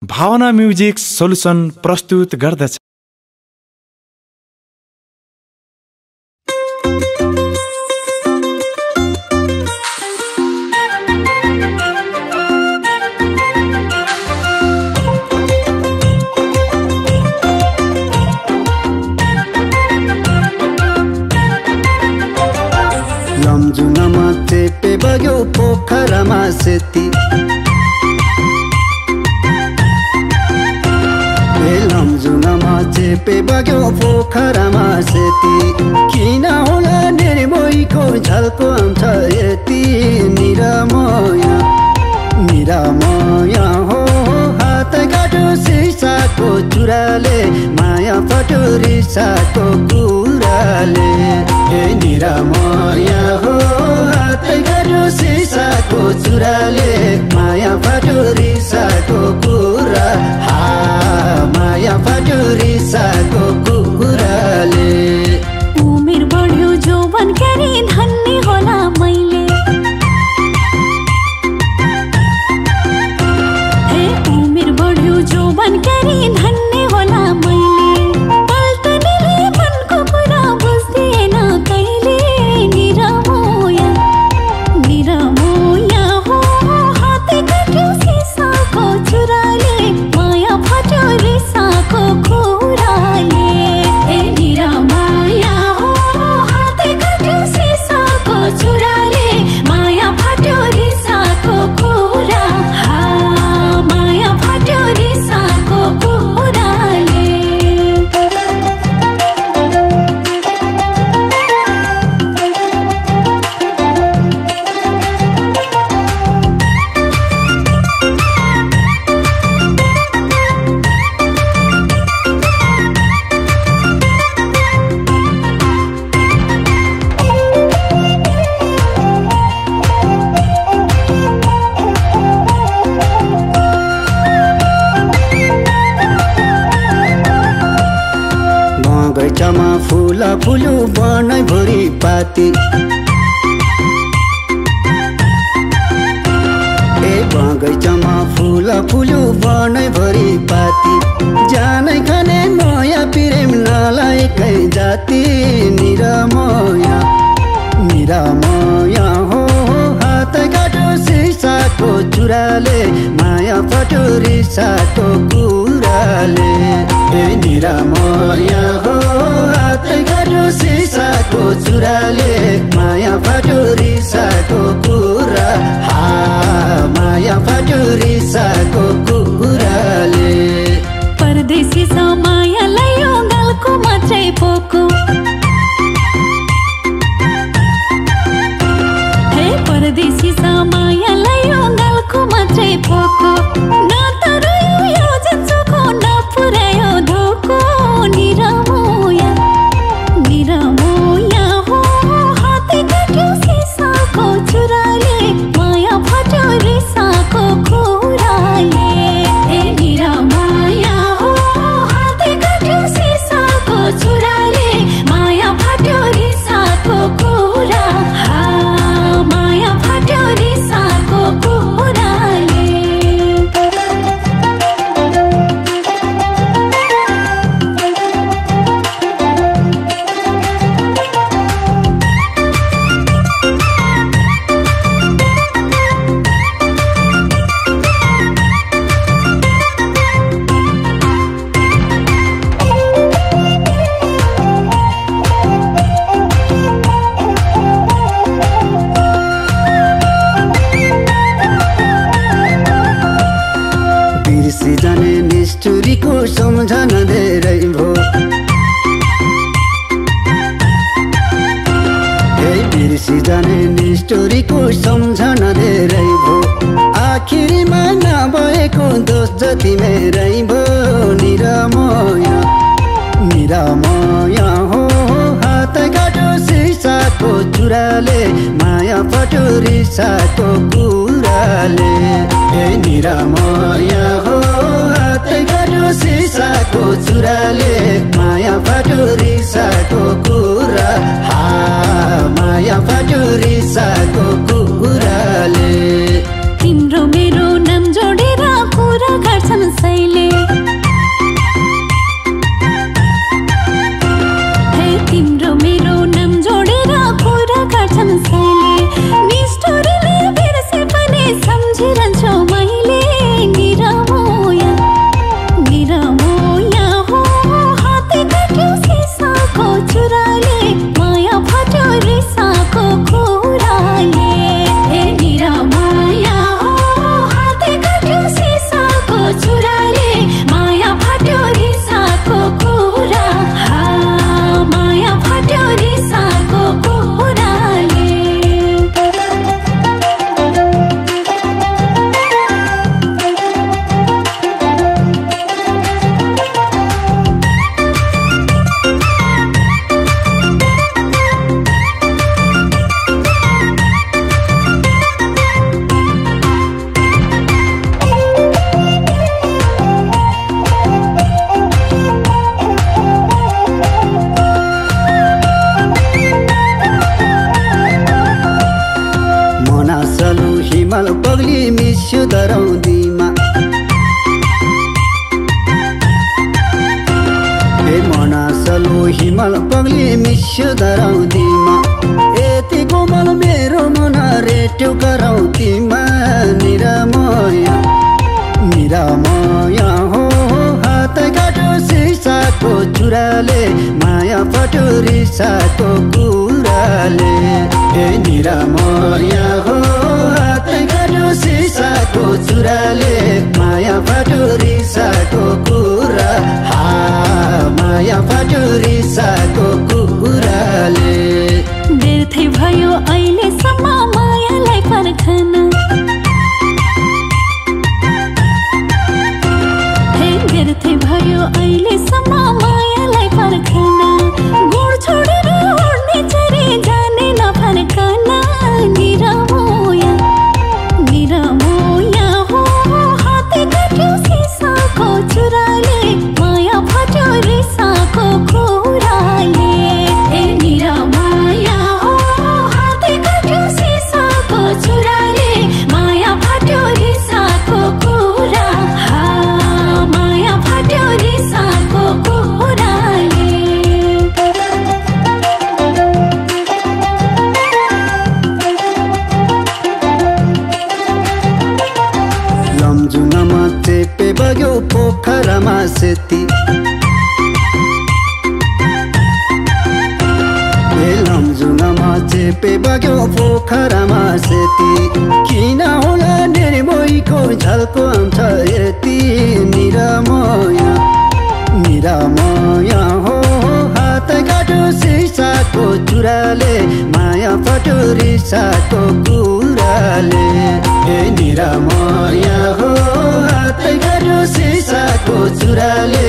भावना music solution प्रस्तुत गर्दछ। लम्जुनमा चेपे बग्यो पोखरामा सेती, लम्जुनमा चेपे बग्यो पोखरामा सेती, किन होला निर्मोहीको झल्को आउँछ यति। निरामया निरामया हो हात काट्यो सिसाको चुराले, माया फट्यो रिसाको कुराले। ए निरामया हो हात काट्यो सिसाको चुराले, माया फट्यो रिसाको कुरा। माया फट्यो रिसाको कुराले। उमेर बढ्यो जोवन गरी धन्ने होला मैले, हे उमेर बढ्यो जोवन गरी धन्ने होला मैले। पल्टनेले मनको कुरा बुझ्दिएन कहिले। निरामया निरामया हो हात काट्यो सिसाको चुराले, माया फट्यो रिसाको कुराले। ए निरामया हो हात काट्यो सिसाको चुराले, माया फट्यो रिसाको कुरा। माया फट्यो रिसाको कुराले। बगैँचामा फुला फुल्यो बनाइ भरि पाती, ए बगैँचामा फुला फुल्यो बनाइ भरि पाती। जानै खाने नयाँ प्रेम नलायकै जाति। निरामया निरामया हो हात काट्यो सिसाको चुराले, माया फट्यो रिसाको कुराले। ए निरामया हो हात काट्यो सिसाको चुराले, माया फट्यो रिसाको कुरा। माया फट्यो रिसाको कुराले। परदेशी माया लयो गालको मात्रै पोको, हे परदेशी माया लयो गालको मात्रै पोको। न त रह्यो यो जन्चोको न पुर्यायो धोको। निरामया निरामया हो हात काट्यो सिसाको चुराले, माया फट्यो रिसाको कुराले। ए निरामया हो हात काट्यो सिसाको चुराले, माया फट्यो रिसाको कुरा। माया फट्यो रिसाको कुराले। बिर्सी जाने निष्ठुरीको सम्झना धेरै भो, हे बिर्सी जाने निष्ठुरीको सम्झना धेरै भो। आखिरीमा नभएको दोष जति मेरै भो। निरामया निरामया हो हात काट्यो सिसाको चुराले, माया फट्यो रिसाको कुराले। ए निरामया हो हात काट्यो सिसाको चुराले, माया फट्यो रिसाको कुरा। माया फट्यो रिसाको कुराले। तिम्रो मेरो नाम जोडेर कुरा गर्छन् सै विमल पग्ली मिस्यो धराउँदिमा यति कोमल मेरो मन रेट्यो कराउँदिमा निरामया निरामया हो हात काटो सिसाको चुराले माया पट्यो रिसाको कुराले ए निरामया हो हात काटो सिसाको चुराले माया पट्यो रिसाको कुरा माया पट्यो रिसाको कुराले व्यर्थै भयो अहिलेसम्म मायालाई पर्खन व्यर्थै भयो अहिलेसम्म मायालाई पर्खन गुण छोडेर उड्ने चरे जाने नफर्कन निरामोया निरामोया हो हाते काट्यो सिसाको चुराले माया फट्यो रिसाको कुराले ए निरामोया हो हाते काट्यो सिसाको चुराले माया फट्यो रिसाको कुरा माया फट्यो रिसाको कुराले लम्जुङमा चेपे बग्यो पोखरामा सेती लम्जुङमा चेपे बग्यो पोखरामा सेती किन होला निर्मोहीको झल्को आउँछ यति निरामया निरामया हो हात काटो सिसाको चुराले माया पट्यो रिसाको कुराले ए निरामया हो हात काटो सिसाको चुराले